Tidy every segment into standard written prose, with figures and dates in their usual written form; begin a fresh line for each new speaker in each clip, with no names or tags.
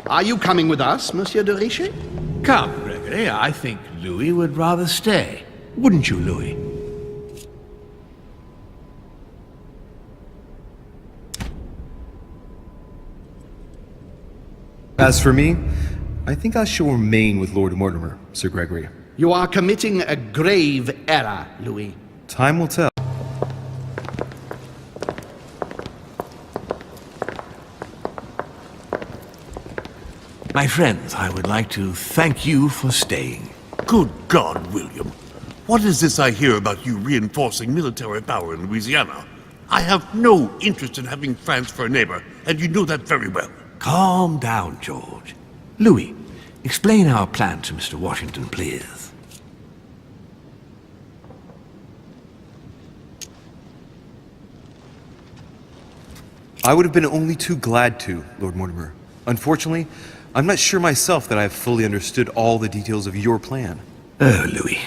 Are you coming with us, Monsieur de Richet?
Come, Gregory. I think Louis would rather stay. Wouldn't you, Louis?
As for me, I think I shall remain with Lord Mortimer, Sir Gregory.
You are committing a grave error, Louis.
Time will tell.
My friends, I would like to thank you for staying.
Good God, William. What is this I hear about you reinforcing military power in Louisiana? I have no interest in having France for a neighbor, and you know that very well.
Calm down, George. Louis, explain our plan to Mr. Washington, please.
I would have been only too glad to, Lord Mortimer. Unfortunately, I'm not sure myself that I have fully understood all the details of your plan.
Oh, Louis.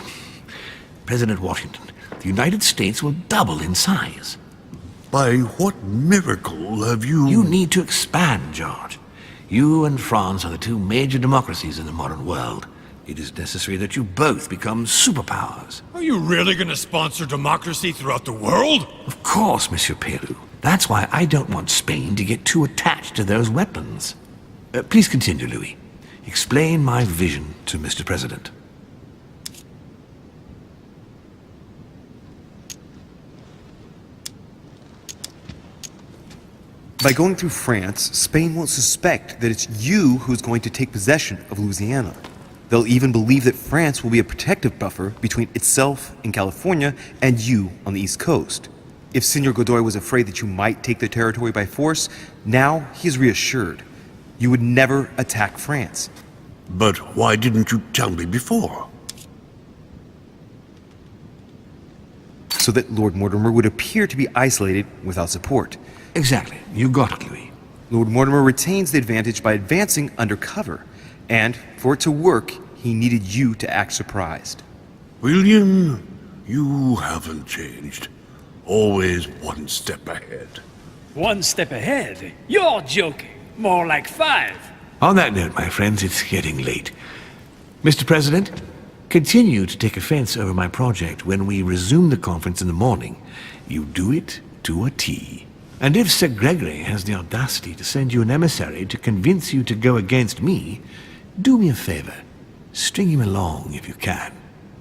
President Washington, the United States will double in size.
By what miracle have you...
You need to expand, George. You and France are the two major democracies in the modern world. It is necessary that you both become superpowers.
Are you really going to sponsor democracy throughout the world?
Of course, Monsieur Peru. That's why I don't want Spain to get too attached to those weapons. Please continue, Louis. Explain my vision to Mr. President.
By going through France, Spain won't suspect that it's you who's going to take possession of Louisiana. They'll even believe that France will be a protective buffer between itself in California and you on the East Coast. If Senor Godoy was afraid that you might take the territory by force, now he is reassured. You would never attack France.
But why didn't you tell me before?
So that Lord Mortimer would appear to be isolated without support.
Exactly. You got it, Louis.
Lord Mortimer retains the advantage by advancing undercover. And for it to work, he needed you to act surprised.
William, you haven't changed. Always one step ahead.
1 step ahead? You're joking. More like 5.
On that note, my friends, it's getting late. Mr. President, continue to take offense over my project when we resume the conference in the morning. You do it to a T. And if Sir Gregory has the audacity to send you an emissary to convince you to go against me, do me a favor. String him along if you can.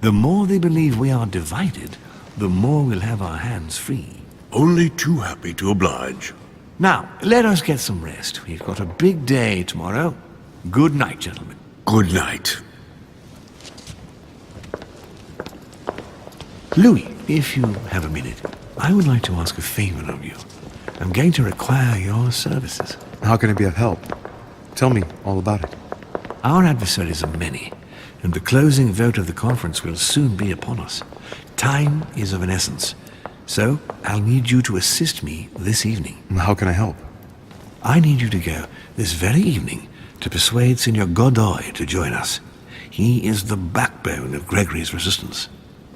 The more they believe we are divided, the more we'll have our hands free.
Only too happy to oblige.
Now, let us get some rest. We've got a big day tomorrow. Good night, gentlemen.
Good night.
Louis, if you have a minute, I would like to ask a favor of you. I'm going to require your services.
How can I be of help? Tell me all about it.
Our adversaries are many, and the closing vote of the conference will soon be upon us. Time is of an essence, so I'll need you to assist me this evening.
How can I help?
I need you to go this very evening to persuade Senor Godoy to join us. He is the backbone of Gregory's resistance.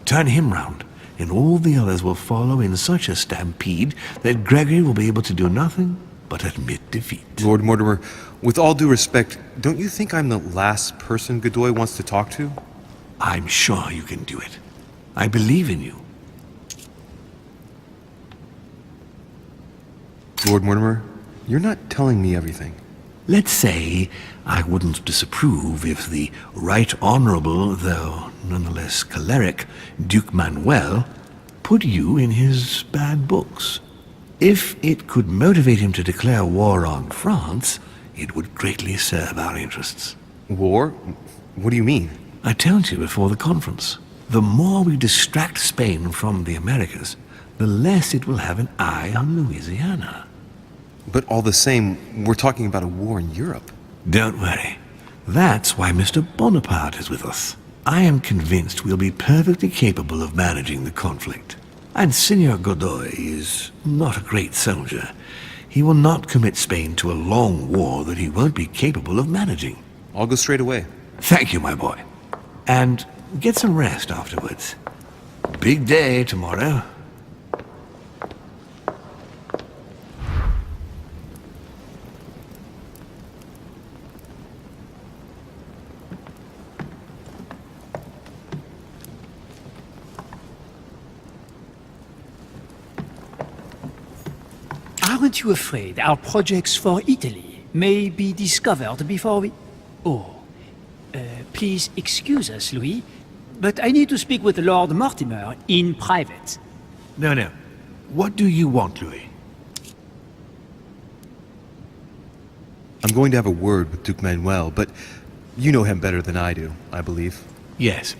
Turn him round, and all the others will follow in such a stampede that Gregory will be able to do nothing but admit defeat.
Lord Mortimer, with all due respect, don't you think I'm the last person Godoy wants to talk to?
I'm sure you can do it. I believe in you.
Lord Mortimer, you're not telling me everything.
Let's say I wouldn't disapprove if the Right Honorable, though nonetheless choleric, Duke Manuel put you in his bad books. If it could motivate him to declare war on France, it would greatly serve our interests.
War? What do you mean?
I told you before the conference. The more we distract Spain from the Americas, the less it will have an eye on Louisiana.
But all the same, we're talking about a war in Europe.
Don't worry. That's why Mr. Bonaparte is with us. I am convinced we'll be perfectly capable of managing the conflict. And Senor Godoy is not a great soldier. He will not commit Spain to a long war that he won't be capable of managing.
I'll go straight away.
Thank you, my boy. And get some rest afterwards. Big day tomorrow.
Aren't you afraid our projects for Italy may be discovered before we... Oh, please excuse us, Louis, but I need to speak with Lord Mortimer in private.
No. What do you want, Louis?
I'm going to have a word with Duke Manuel, but you know him better than I do, I believe.
Yes.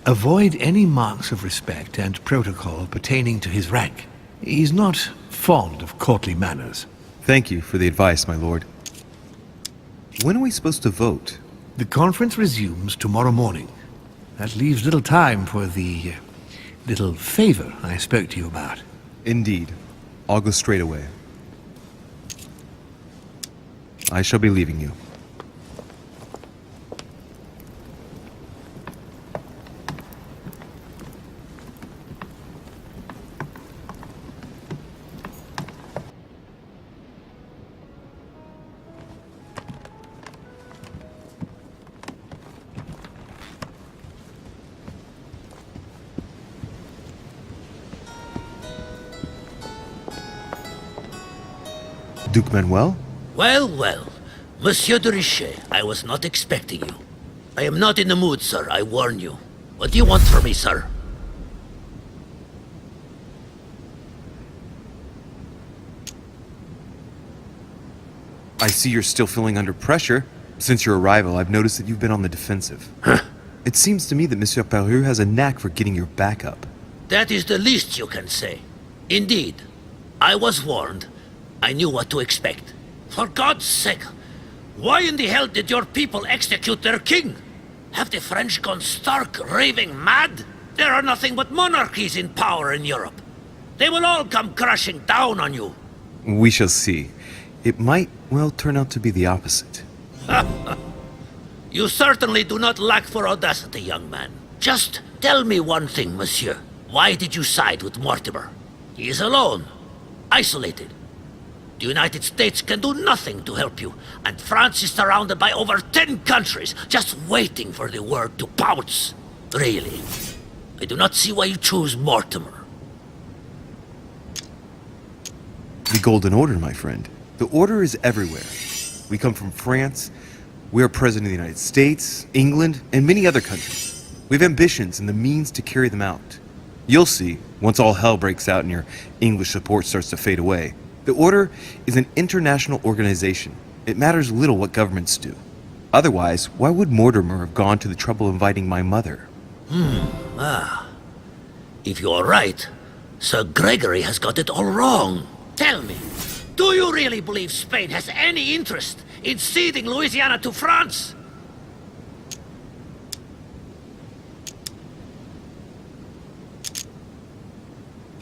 Avoid any marks of respect and protocol pertaining to his rank. He's not fond of courtly manners.
Thank you for the advice, my lord. When are we supposed to vote?
The conference resumes tomorrow morning. That leaves little time for the little favor I spoke to you about.
Indeed. I'll go straight away. I shall be leaving you. Duke Manuel?
Well. Monsieur de Richet, I was not expecting you. I am not in the mood, sir, I warn you. What do you want from me, sir?
I see you're still feeling under pressure. Since your arrival, I've noticed that you've been on the defensive. It seems to me that Monsieur Peru has a knack for getting your back up.
That is the least you can say. Indeed, I was warned. I knew what to expect. For God's sake, why in the hell did your people execute their king? Have the French gone stark, raving mad? There are nothing but monarchies in power in Europe. They will all come crashing down on you.
We shall see. It might, well, turn out to be the opposite.
You certainly do not lack for audacity, young man. Just tell me one thing, monsieur. Why did you side with Mortimer? He is alone, isolated. The United States can do nothing to help you, and France is surrounded by over 10 countries, just waiting for the word to pounce. Really, I do not see why you choose Mortimer.
The Golden Order, my friend. The Order is everywhere. We come from France. We are President of the United States, England, and many other countries. We have ambitions and the means to carry them out. You'll see, once all hell breaks out and your English support starts to fade away. The Order is an international organization. It matters little what governments do. Otherwise, why would Mortimer have gone to the trouble of inviting my mother?
If you are right, Sir Gregory has got it all wrong. Tell me, do you really believe Spain has any interest in ceding Louisiana to France?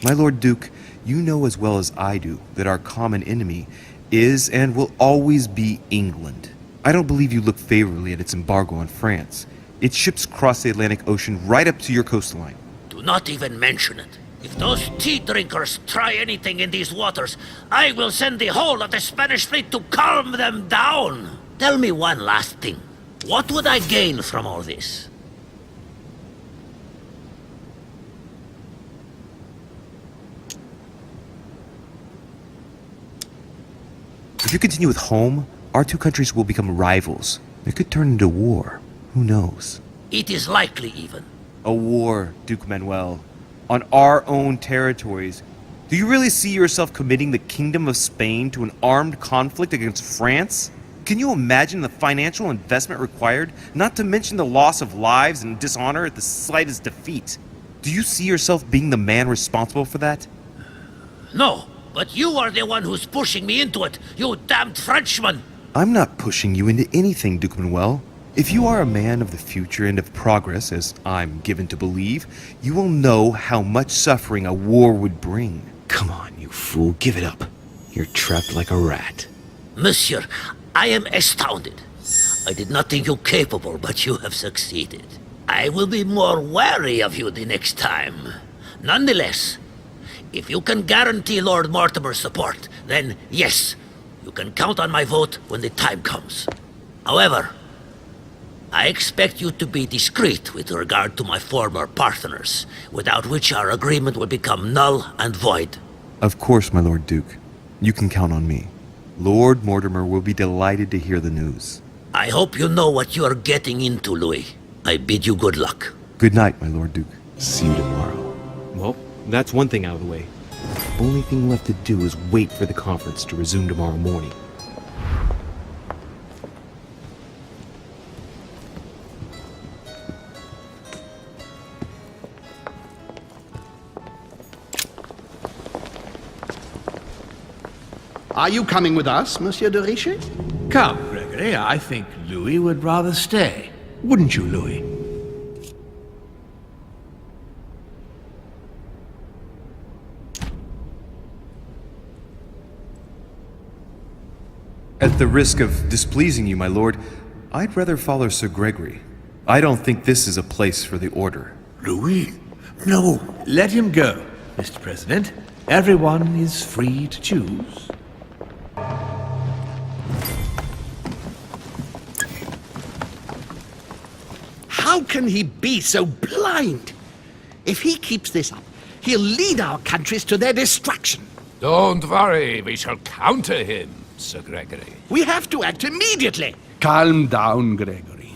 My Lord Duke, you know as well as I do that our common enemy is and will always be England. I don't believe you look favorably at its embargo on France. Its ships cross the Atlantic Ocean right up to your coastline.
Do not even mention it. If those tea drinkers try anything in these waters, I will send the whole of the Spanish fleet to calm them down. Tell me one last thing. What would I gain from all this?
If you continue with Holm, our two countries will become rivals. It could turn into war. Who knows?
It is likely even.
A war, Duke Manuel. On our own territories. Do you really see yourself committing the Kingdom of Spain to an armed conflict against France? Can you imagine the financial investment required, not to mention the loss of lives and dishonor at the slightest defeat? Do you see yourself being the man responsible for that?
No, but you are the one who's pushing me into it, you damned Frenchman!
I'm not pushing you into anything, Duke Manuel. If you are a man of the future and of progress, as I'm given to believe, you will know how much suffering a war would bring.
Come on, you fool, give it up. You're trapped like a rat.
Monsieur, I am astounded. I did not think you capable, but you have succeeded. I will be more wary of you the next time. Nonetheless, if you can guarantee Lord Mortimer's support, then yes, you can count on my vote when the time comes. However, I expect you to be discreet with regard to my former partners, without which our agreement will become null and void.
Of course, my Lord Duke. You can count on me. Lord Mortimer will be delighted to hear the news.
I hope you know what you are getting into, Louis. I bid you good luck.
Good night, my Lord Duke.
See you tomorrow. Well, that's one thing out of the way. Only thing left to do is wait for the conference to resume tomorrow morning.
Are you coming with us, Monsieur de Richet?
Come, Gregory, I think Louis would rather stay. Wouldn't you, Louis?
At the risk of displeasing you, my lord, I'd rather follow Sir Gregory. I don't think this is a place for the Order.
Louis? No.
Let him go, Mr. President. Everyone is free to choose.
How can he be so blind? If he keeps this up, he'll lead our countries to their destruction.
Don't worry, we shall counter him, Sir Gregory.
We have to act immediately.
Calm down, Gregory.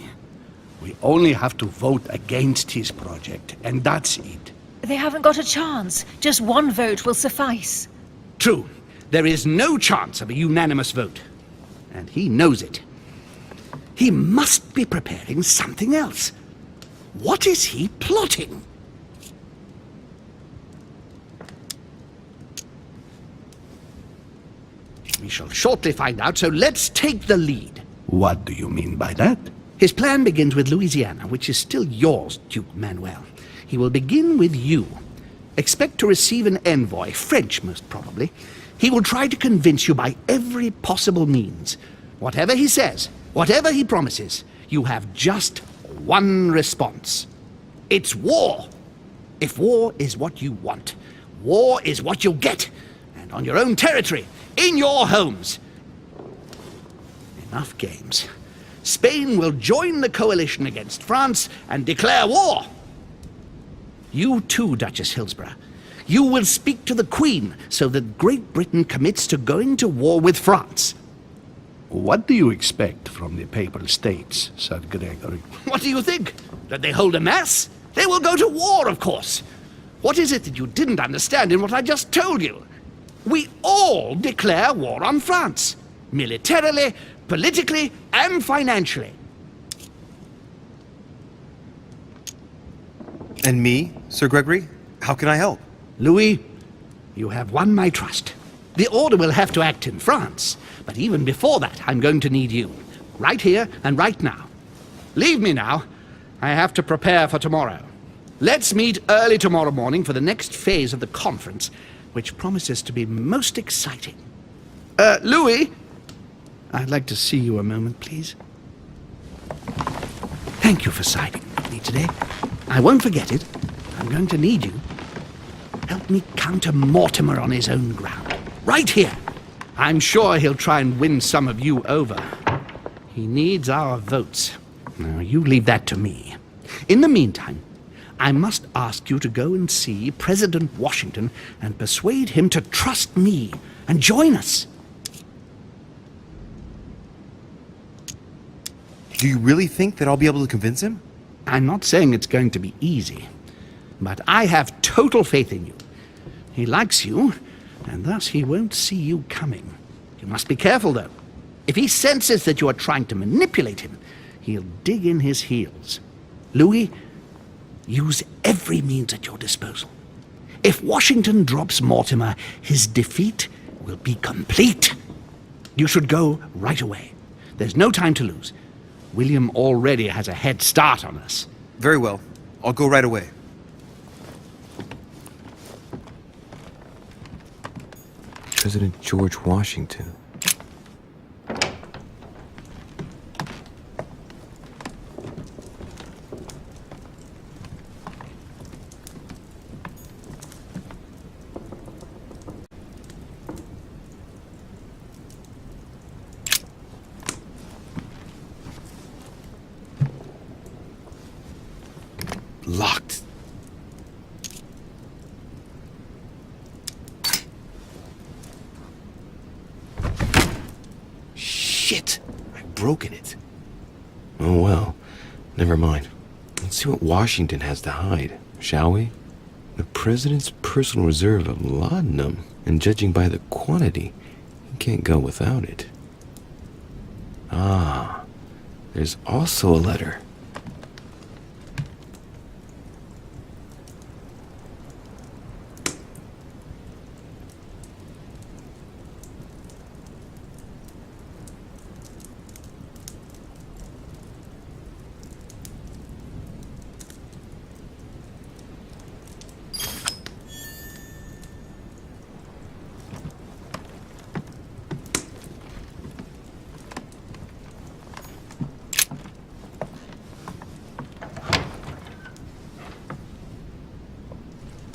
We only have to vote against his project, and that's it.
They haven't got a chance. Just one vote will suffice.
True, there is no chance of a unanimous vote. And he knows it. He must be preparing something else. What is he plotting? We shall shortly find out, so let's take the lead.
What do you mean by that?
His plan begins with Louisiana, which is still yours, Duke Manuel. He will begin with you. Expect to receive an envoy, French most probably. He will try to convince you by every possible means. Whatever he says, whatever he promises, you have just one response. It's war. If war is what you want, war is what you'll get. And on your own territory, in your homes. Enough games. Spain will join the coalition against France and declare war. You too, Duchess Hillsborough. You will speak to the Queen so that Great Britain commits to going to war with France.
What do you expect from the Papal States, Sir Gregory?
What do you think? That they hold a mass? They will go to war, of course. What is it that you didn't understand in what I just told you? We all declare war on France. Militarily, politically, and financially.
And me, Sir Gregory? How can I help?
Louis, you have won my trust. The Order will have to act in France, but even before that, I'm going to need you. Right here and right now. Leave me now. I have to prepare for tomorrow. Let's meet early tomorrow morning for the next phase of the conference, which promises to be most exciting. Louis? I'd like to see you a moment, please. Thank you for siding with me today. I won't forget it. I'm going to need you. Help me counter Mortimer on his own ground. Right here. I'm sure he'll try and win some of you over. He needs our votes. Now, you leave that to me. In the meantime, I must ask you to go and see President Washington and persuade him to trust me and join us.
Do you really think that I'll be able to convince him?
I'm not saying it's going to be easy, but I have total faith in you. He likes you, and thus he won't see you coming. You must be careful, though. If he senses that you are trying to manipulate him, he'll dig in his heels. Louis, use every means at your disposal. If Washington drops Mortimer, his defeat will be complete. You should go right away. There's no time to lose. William already has a head start on us.
Very well. I'll go right away.
President George Washington.
Locked.
shit! I've broken it. Oh well, never mind. Let's see what Washington has to hide, shall we? The president's personal reserve of laudanum, and judging by the quantity, he can't go without it. Ah, there's also a letter.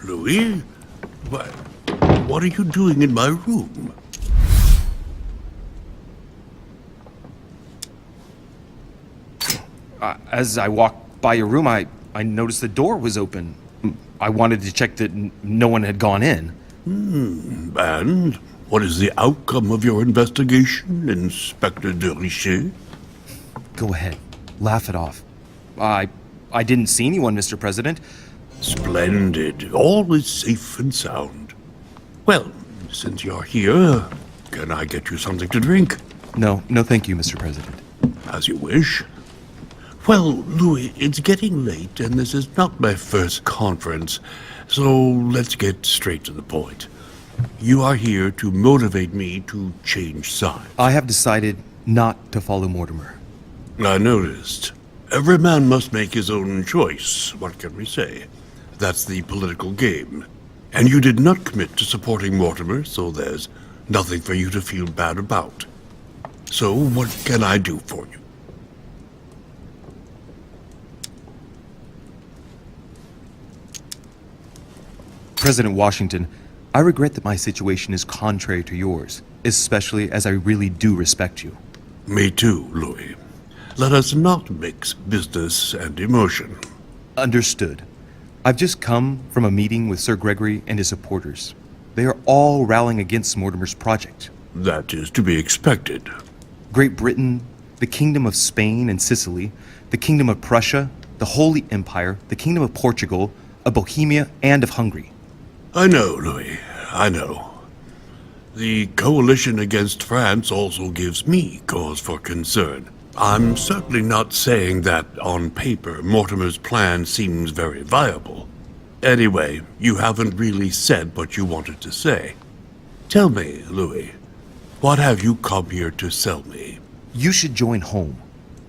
Louis? What are you doing in my room?
As I walked by your room, I noticed the door was open. I wanted to check that no one had gone in.
And what is the outcome of your investigation, Inspector de Richet?
Go ahead. Laugh it off. I didn't see anyone, Mr. President.
Splendid. All is safe and sound. Well, since you're here, can I get you something to drink?
No, thank you, Mr. President.
As you wish. Well, Louis, it's getting late, and this is not my first conference, so let's get straight to the point. You are here to motivate me to change sides.
I have decided not to follow Mortimer.
I noticed. Every man must make his own choice. What can we say? That's the political game. And you did not commit to supporting Mortimer, so there's nothing for you to feel bad about. So what can I do for you?
President Washington, I regret that my situation is contrary to yours, especially as I really do respect you.
Me too, Louis. Let us not mix business and emotion.
Understood. I've just come from a meeting with Sir Gregory and his supporters. They are all rallying against Mortimer's project.
That is to be expected.
Great Britain, the Kingdom of Spain and Sicily, the Kingdom of Prussia, the Holy Empire, the Kingdom of Portugal, of Bohemia, and of Hungary.
I know, Louis. I know. The coalition against France also gives me cause for concern. I'm certainly not saying that, on paper, Mortimer's plan seems very viable. Anyway, you haven't really said what you wanted to say. Tell me, Louis, what have you come here to sell me?
You should join Holm.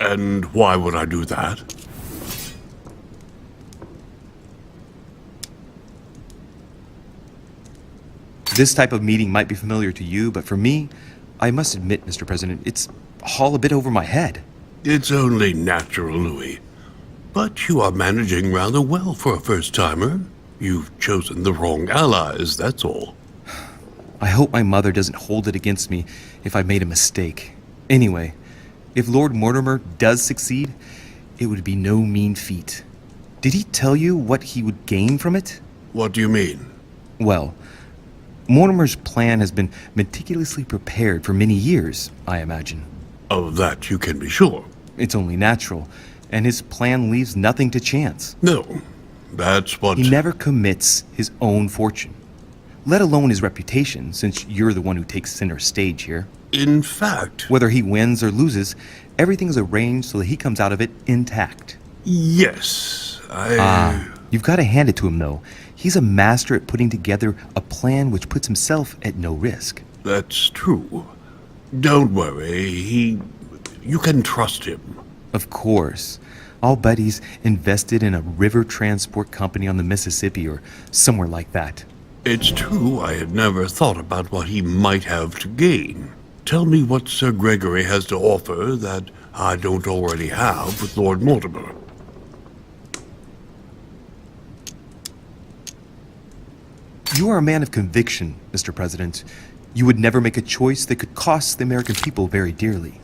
And why would I do that?
This type of meeting might be familiar to you, but for me, I must admit, Mr. President, it's all a bit over my head.
It's only natural, Louis. But you are managing rather well for a first-timer. You've chosen the wrong allies, that's all.
I hope my mother doesn't hold it against me if I made a mistake. Anyway, if Lord Mortimer does succeed, it would be no mean feat. Did he tell you what he would gain from it?
What do you mean?
Well, Mortimer's plan has been meticulously prepared for many years, I imagine.
Of that you can be sure.
It's only natural, and his plan leaves nothing to chance.
No, that's what...
He never commits his own fortune, let alone his reputation, since you're the one who takes center stage here.
In fact...
Whether he wins or loses, everything is arranged so that he comes out of it intact.
Yes,
You've got to hand it to him, though. He's a master at putting together a plan which puts himself at no risk.
That's true. Don't worry, you can trust him.
Of course. I'll bet he's invested in a river transport company on the Mississippi or somewhere like that.
It's true I had never thought about what he might have to gain. Tell me what Sir Gregory has to offer that I don't already have with Lord Mortimer.
You are a man of conviction, Mr. President. You would never make a choice that could cost the American people very dearly.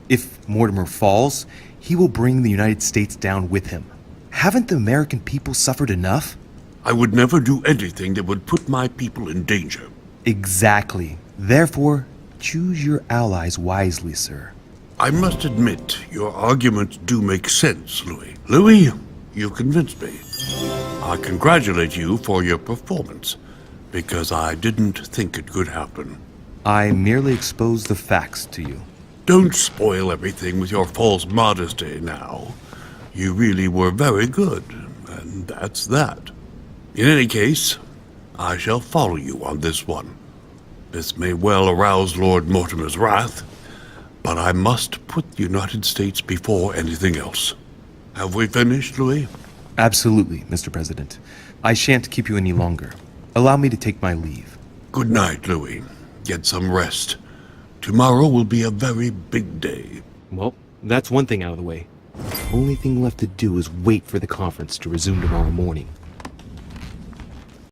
If Mortimer falls, he will bring the United States down with him. Haven't the American people suffered enough?
I would never do anything that would put my people in danger.
Exactly. Therefore, Choose your allies wisely, sir.
I must admit, your arguments do make sense, Louis. Louis, you've convinced me. I congratulate you for your performance, because I didn't think it could happen.
I merely exposed the facts to you.
Don't spoil everything with your false modesty now. You really were very good, and that's that. In any case, I shall follow you on this one. This may well arouse Lord Mortimer's wrath, but I must put the United States before anything else. Have we finished, Louis?
Absolutely, Mr. President. I shan't keep you any longer. Allow me to take my leave.
Good night, Louis. Get some rest. Tomorrow will be a very big day.
Well, that's one thing out of the way. Only thing left to do is wait for the conference to resume tomorrow morning.